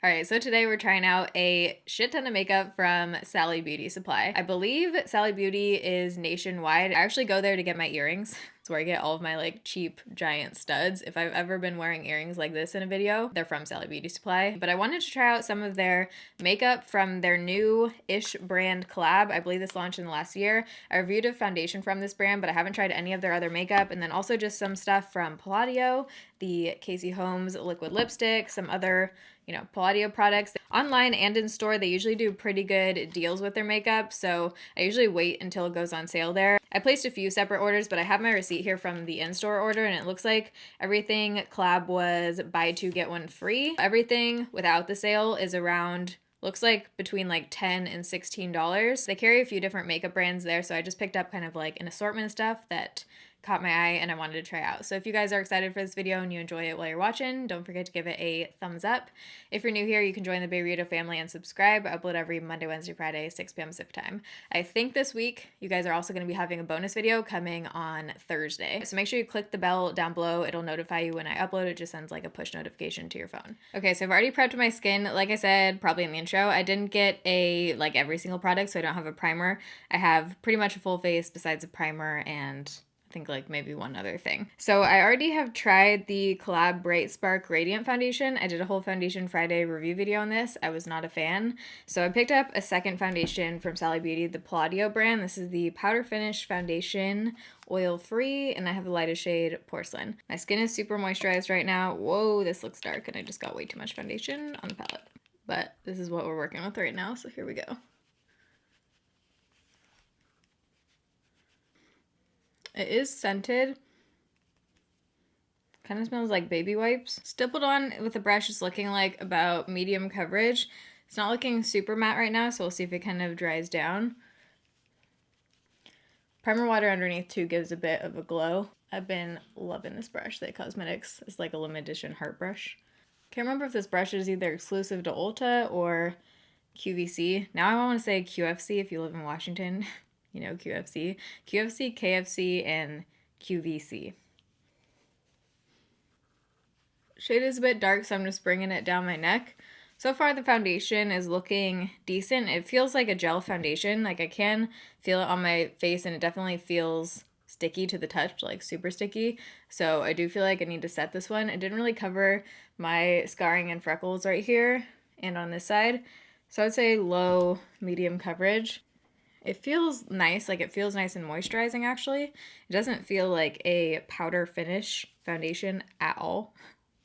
Alright, so today we're trying out a shit ton of makeup from Sally Beauty Supply. I believe Sally Beauty is nationwide. I actually go there to get my earrings. It's where I get all of my like cheap giant studs. If I've ever been wearing earrings like this in a video, they're from Sally Beauty Supply. But I wanted to try out some of their makeup from their new-ish brand Collab. I believe this launched in the last year. I reviewed a foundation from this brand, but I haven't tried any of their other makeup. And then also just some stuff from Palladio, the Casey Holmes liquid lipstick, some other Palladio products. Online and in store, they usually do pretty good deals with their makeup, so I usually wait until it goes on sale there. I placed a few separate orders, but I have my receipt here from the in-store order, and it looks like everything collab was buy two, get one free. Everything without the sale is around, looks like between like $10 and $16. They carry a few different makeup brands there, so I just picked up kind of like an assortment of stuff that caught my eye and I wanted to try out. So if you guys are excited for this video and you enjoy it while you're watching, don't forget to give it a thumbs up. If you're new here, you can join the Baby family and subscribe. I upload every Monday, Wednesday, Friday, 6 p.m. Pacific time. I think this week you guys are also going to be having a bonus video coming on Thursday. So make sure you click the bell down below. It'll notify you when I upload. It just sends like a push notification to your phone. Okay, so I've already prepped my skin. Like I said, probably in the intro, I didn't get like every single product, so I don't have a primer. I have pretty much a full face besides a primer and I think like maybe one other thing. So I already have tried the Collab Bright Spark Radiant Foundation. I did a whole Foundation Friday review video on this. I was not a fan. So I picked up a second foundation from Sally Beauty, the Palladio brand. This is the Powder Finish Foundation, oil-free, and I have the lightest shade Porcelain. My skin is super moisturized right now. Whoa, this looks dark and I just got way too much foundation on the palette. But this is what we're working with right now, so here we go. It is scented. Kind of smells like baby wipes. Stippled on with the brush is looking like about medium coverage. It's not looking super matte right now, so we'll see if it kind of dries down. Primer water underneath too gives a bit of a glow. I've been loving this brush. The Cosmetics is like a limited edition heart brush. Can't remember if this brush is either exclusive to Ulta or QVC. Now I want to say QFC if you live in Washington. You know, QFC, KFC, and QVC. Shade is a bit dark, so I'm just bringing it down my neck. So far, the foundation is looking decent. It feels like a gel foundation. Like I can feel it on my face, and it definitely feels sticky to the touch, like super sticky. So I do feel like I need to set this one. It didn't really cover my scarring and freckles right here and on this side. So I would say low, medium coverage. It feels nice, like it feels nice and moisturizing actually. It doesn't feel like a powder finish foundation at all,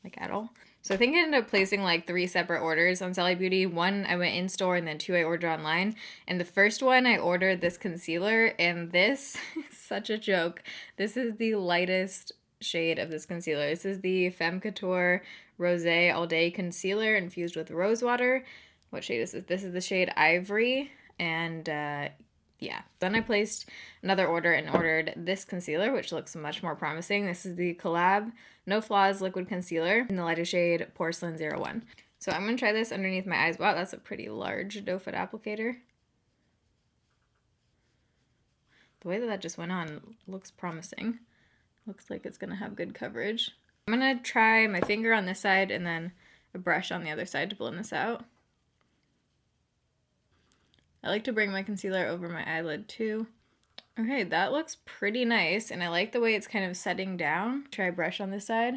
like at all. So I think I ended up placing like 3 separate orders on Sally Beauty. One I went in store and then 2 I ordered online. And the first one I ordered this concealer and this is such a joke. This is the lightest shade of this concealer. This is the Femme Couture Rosé All Day Concealer infused with rose water. What shade is this? This is the shade Ivory. And yeah, then I placed another order and ordered this concealer, which looks much more promising. This is the Collab No Flaws Liquid Concealer in the lighter shade Porcelain 01. So I'm going to try this underneath my eyes. Wow, that's a pretty large doe foot applicator. The way that just went on looks promising. Looks like it's going to have good coverage. I'm going to try my finger on this side and then a brush on the other side to blend this out. I like to bring my concealer over my eyelid too. Okay, that looks pretty nice, and I like the way it's kind of setting down. Try a brush on this side.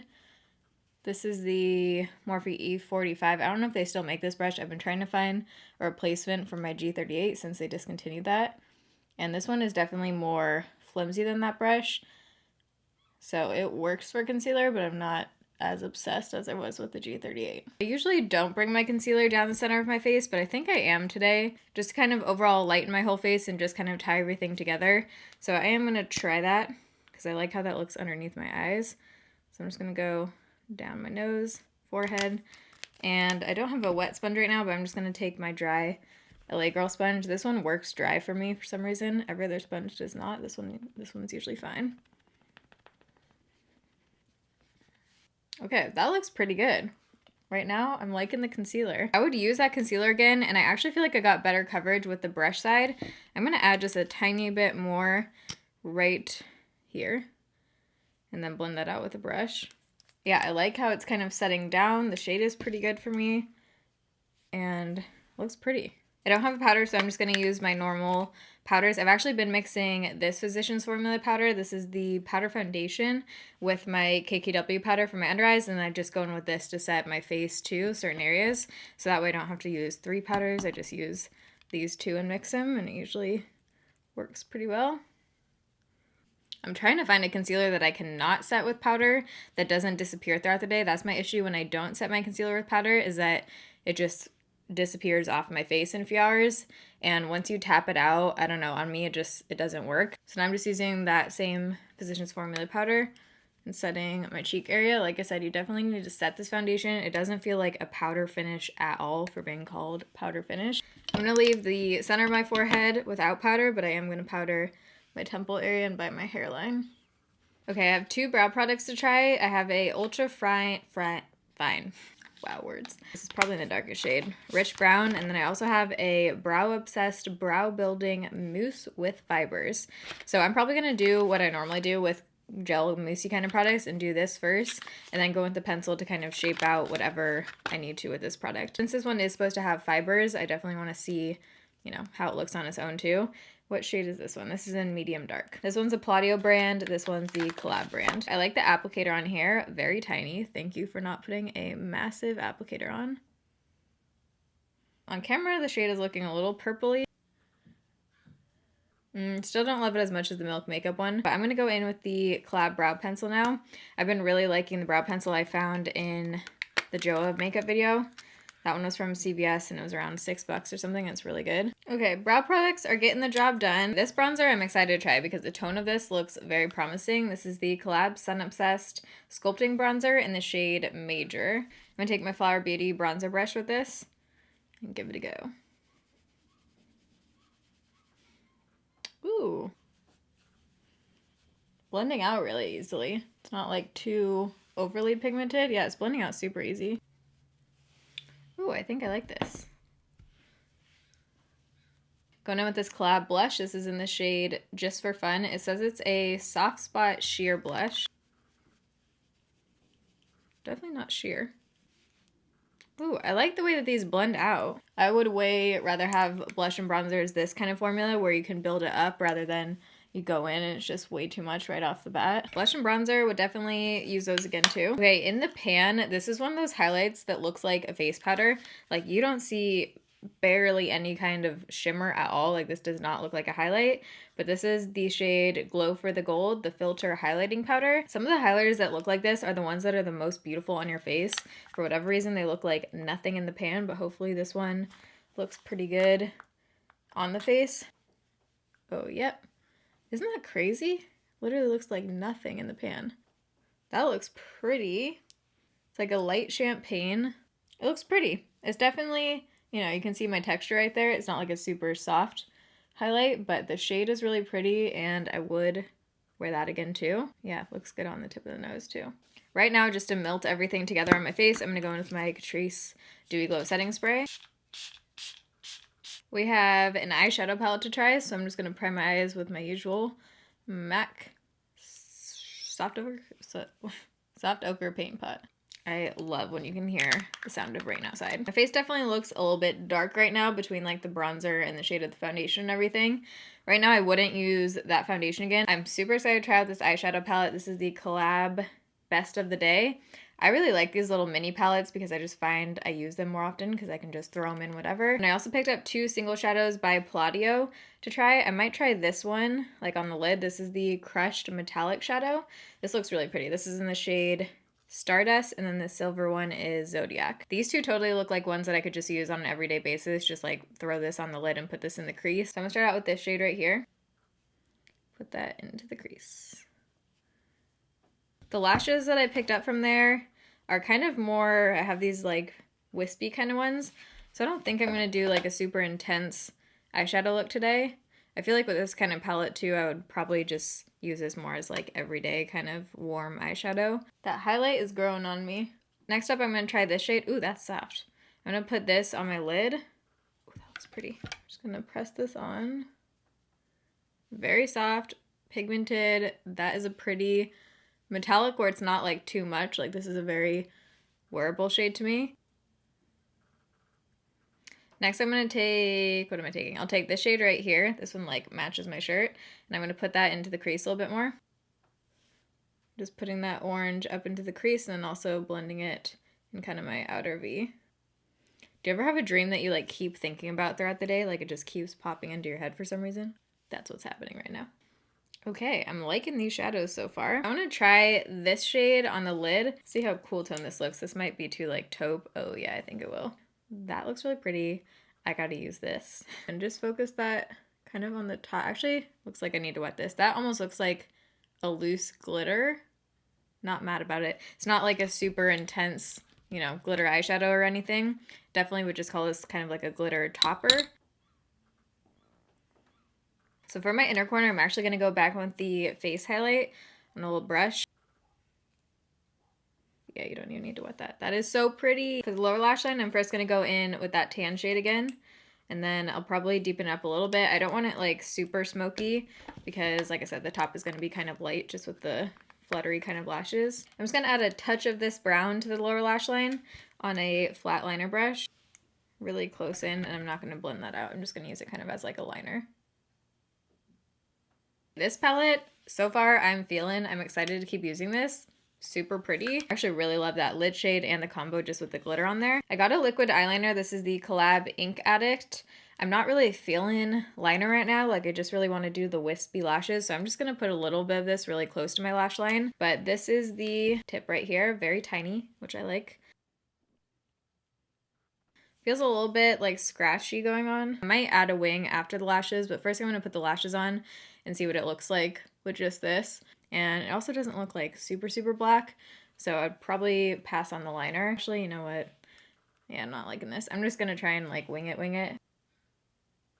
This is the Morphe E45. I don't know if they still make this brush. I've been trying to find a replacement for my G38 since they discontinued that. And this one is definitely more flimsy than that brush. So it works for concealer, but I'm not as obsessed as I was with the G38. I usually don't bring my concealer down the center of my face, but I think I am today, just to kind of overall lighten my whole face and just kind of tie everything together. So I am going to try that because I like how that looks underneath my eyes. So I'm just going to go down my nose, forehead, and I don't have a wet sponge right now, but I'm just going to take my dry LA Girl sponge. This one works dry for me for some reason. Every other sponge does not. This one's usually fine. Okay, that looks pretty good. Right now, I'm liking the concealer. I would use that concealer again, and I actually feel like I got better coverage with the brush side. I'm going to add just a tiny bit more right here, and then blend that out with a brush. Yeah, I like how it's kind of setting down. The shade is pretty good for me. and looks pretty. I don't have a powder, so I'm just going to use my normal powders. I've actually been mixing this Physicians Formula powder. This is the powder foundation with my KKW powder for my under eyes, and I'm just going with this to set my face to certain areas. So that way I don't have to use 3 powders. I just use these 2 and mix them, and it usually works pretty well. I'm trying to find a concealer that I cannot set with powder that doesn't disappear throughout the day. That's my issue when I don't set my concealer with powder, is that it just disappears off my face in a few hours, and once you tap it out, I don't know, on me it doesn't work. So now I'm just using that same Physicians Formula powder and setting my cheek area. Like I said, you definitely need to set this foundation. It doesn't feel like a powder finish at all for being called powder finish. I'm going to leave the center of my forehead without powder, but I am going to powder my temple area and by my hairline. Okay, I have 2 brow products to try. I have a ultra fine, wow, words. This is probably in the darkest shade, Rich Brown, and then I also have a Brow Obsessed Brow Building Mousse with Fibers. So I'm probably going to do what I normally do with gel moussey kind of products and do this first, and then go with the pencil to kind of shape out whatever I need to with this product. Since this one is supposed to have fibers, I definitely want to see, you know, how it looks on its own too. What shade is this one? This is in medium dark. This one's a Palladio brand. This one's the Collab brand. I like the applicator on here. Very tiny. Thank you for not putting a massive applicator on. On camera, the shade is looking a little purpley. Still don't love it as much as the Milk Makeup one, but I'm going to go in with the Collab brow pencil now. I've been really liking the brow pencil I found in the Joa makeup video. That one was from CVS and it was around $6 or something. It's really good. Okay, brow products are getting the job done. This bronzer I'm excited to try because the tone of this looks very promising. This is the Collab Sun Obsessed Sculpting Bronzer in the shade Major. I'm going to take my Flower Beauty bronzer brush with this and give it a go. Ooh. Blending out really easily. It's not like too overly pigmented. Yeah, it's blending out super easy. Ooh, I think I like this. Going in with this Collab blush. This is in the shade Just for Fun. It says it's a soft spot sheer blush. Definitely not sheer. Ooh, I like the way that these blend out. I would way rather have blush and bronzers this kind of formula where you can build it up rather than you go in and it's just way too much right off the bat. Blush and bronzer would definitely use those again too. Okay, in the pan, this is one of those highlights that looks like a face powder. Like you don't see barely any kind of shimmer at all. Like this does not look like a highlight, but this is the shade Glow for the Gold, the Filter Highlighting Powder. Some of the highlighters that look like this are the ones that are the most beautiful on your face. For whatever reason, they look like nothing in the pan, but hopefully this one looks pretty good on the face. Oh, yep. Isn't that crazy? Literally looks like nothing in the pan. That looks pretty. It's like a light champagne. It looks pretty. It's definitely, you know, you can see my texture right there. It's not like a super soft highlight, but the shade is really pretty and I would wear that again too. Yeah, it looks good on the tip of the nose too. Right now, just to melt everything together on my face, I'm going to go in with my Catrice Dewy Glow Setting Spray. We have an eyeshadow palette to try, so I'm just going to prime my eyes with my usual MAC Soft Ochre Paint Pot. I love when you can hear the sound of rain outside. My face definitely looks a little bit dark right now between like the bronzer and the shade of the foundation and everything. Right now I wouldn't use that foundation again. I'm super excited to try out this eyeshadow palette. This is the Collab Best of the Day. I really like these little mini palettes because I just find I use them more often because I can just throw them in whatever. And I also picked up 2 single shadows by Palladio to try. I might try this one, like on the lid. This is the Crushed Metallic Shadow. This looks really pretty. This is in the shade Stardust, and then the silver one is Zodiac. These 2 totally look like ones that I could just use on an everyday basis, just like throw this on the lid and put this in the crease. So I'm gonna start out with this shade right here. Put that into the crease. The lashes that I picked up from there are kind of more, I have these like wispy kind of ones, so I don't think I'm gonna do like a super intense eyeshadow look today. I feel like with this kind of palette too, I would probably just use this more as like everyday kind of warm eyeshadow. That highlight is growing on me. Next up, I'm going to try this shade. Ooh, that's soft. I'm going to put this on my lid. Ooh, that looks pretty. I'm just going to press this on. Very soft, pigmented. That is a pretty metallic where it's not like too much. Like this is a very wearable shade to me. Next, I'm going to take, what am I taking? I'll take this shade right here. This one like matches my shirt. And I'm going to put that into the crease a little bit more. Just putting that orange up into the crease and then also blending it in kind of my outer V. Do you ever have a dream that you like keep thinking about throughout the day? Like it just keeps popping into your head for some reason? That's what's happening right now. Okay, I'm liking these shadows so far. I want to try this shade on the lid. See how cool tone this looks. This might be too like taupe. Oh yeah, I think it will. That looks really pretty. I gotta use this. And just focus that kind of on the top. Actually, looks like I need to wet this. That almost looks like a loose glitter. Not mad about it. It's not like a super intense, you know, glitter eyeshadow or anything. Definitely would just call this kind of like a glitter topper. So for my inner corner, I'm actually going to go back with the face highlight on a little brush. Yeah, you don't even need to wet that. That is so pretty. For the lower lash line, I'm first going to go in with that tan shade again. And then I'll probably deepen it up a little bit. I don't want it like super smoky because like I said, the top is going to be kind of light just with the fluttery kind of lashes. I'm just going to add a touch of this brown to the lower lash line on a flat liner brush. Really close in, and I'm not going to blend that out. I'm just going to use it kind of as like a liner. This palette, so far I'm excited to keep using this. Super pretty. I actually really love that lid shade and the combo just with the glitter on there. I got a liquid eyeliner. This is the Collab Ink Addict. I'm not really feeling liner right now. Like I just really want to do the wispy lashes. So I'm just going to put a little bit of this really close to my lash line. But this is the tip right here. Very tiny, which I like. Feels a little bit like scratchy going on. I might add a wing after the lashes, but first I'm going to put the lashes on and see what it looks like with just this. And it also doesn't look like super, super black. So I'd probably pass on the liner. Actually, you know what? Yeah, I'm not liking this. I'm just going to try and like wing it.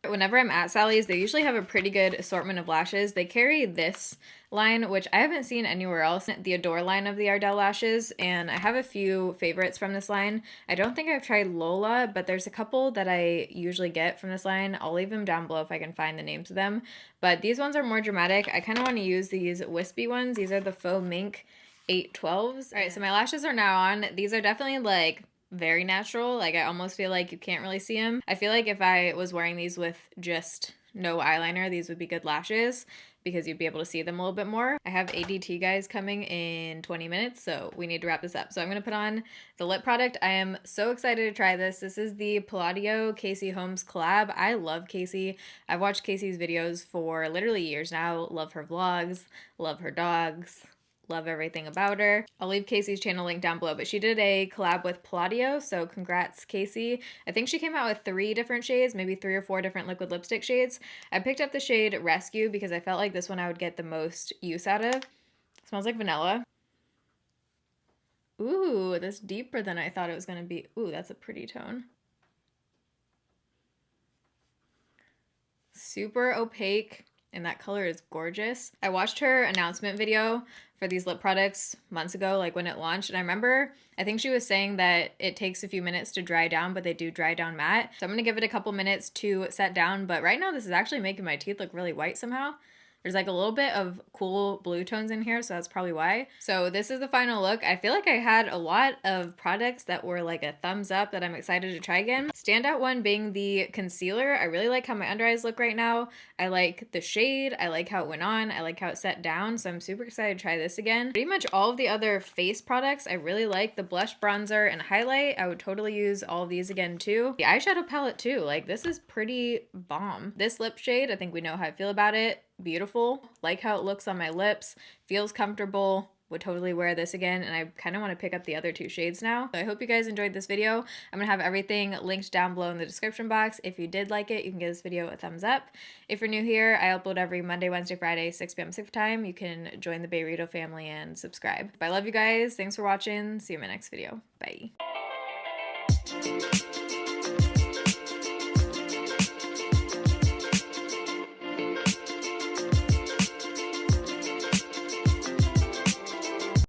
Whenever I'm at Sally's, they usually have a pretty good assortment of lashes. They carry this line, which I haven't seen anywhere else, the Adore line of the Ardell lashes, and I have a few favorites from this line. I don't think I've tried Lola, but there's a couple that I usually get from this line. I'll leave them down below if I can find the names of them, but these ones are more dramatic. I kind of want to use these wispy ones. These are the Faux Mink 812s. All right, so my lashes are now on. These are definitely like very natural. Like I almost feel like you can't really see them. I feel like if I was wearing these with just no eyeliner, these would be good lashes because you'd be able to see them a little bit more. I have ADT guys coming in 20 minutes, so we need to wrap this up. So I'm going to put on the lip product. I am so excited to try this. This is the Palladio Casey Holmes collab. I love Casey. I've watched Casey's videos for literally years now. Love her vlogs, love her dogs. Love everything about her. I'll leave Casey's channel link down below, but she did a collab with Palladio, so congrats, Casey. I think she came out with 3 different shades, maybe 3 or 4 different liquid lipstick shades. I picked up the shade Rescue because I felt like this one I would get the most use out of. It smells like vanilla. Ooh, that's deeper than I thought it was going to be. Ooh, that's a pretty tone. Super opaque. And that color is gorgeous. I watched her announcement video for these lip products months ago, like when it launched. And I remember, I think she was saying that it takes a few minutes to dry down, but they do dry down matte. So I'm gonna give it a couple minutes to set down. But right now this is actually making my teeth look really white somehow. There's like a little bit of cool blue tones in here, so that's probably why. So this is the final look. I feel like I had a lot of products that were like a thumbs up that I'm excited to try again. Standout one being the concealer. I really like how my under eyes look right now. I like the shade. I like how it went on. I like how it set down, so I'm super excited to try this again. Pretty much all of the other face products I really like. The blush, bronzer, and highlight. I would totally use all of these again too. The eyeshadow palette too. Like this is pretty bomb. This lip shade, I think we know how I feel about it. Beautiful. Like how it looks on my lips. Feels comfortable. Would totally wear this again, and I kind of want to pick up the other 2 shades now. So I hope you guys enjoyed this video. I'm gonna have everything linked down below in the description box. If you did like it, you can give this video a thumbs up. If you're new here, I upload every Monday, Wednesday, Friday, 6 p.m. Pacific time. You can join the Bayrito family and subscribe. But I love you guys. Thanks for watching. See you in my next video. Bye.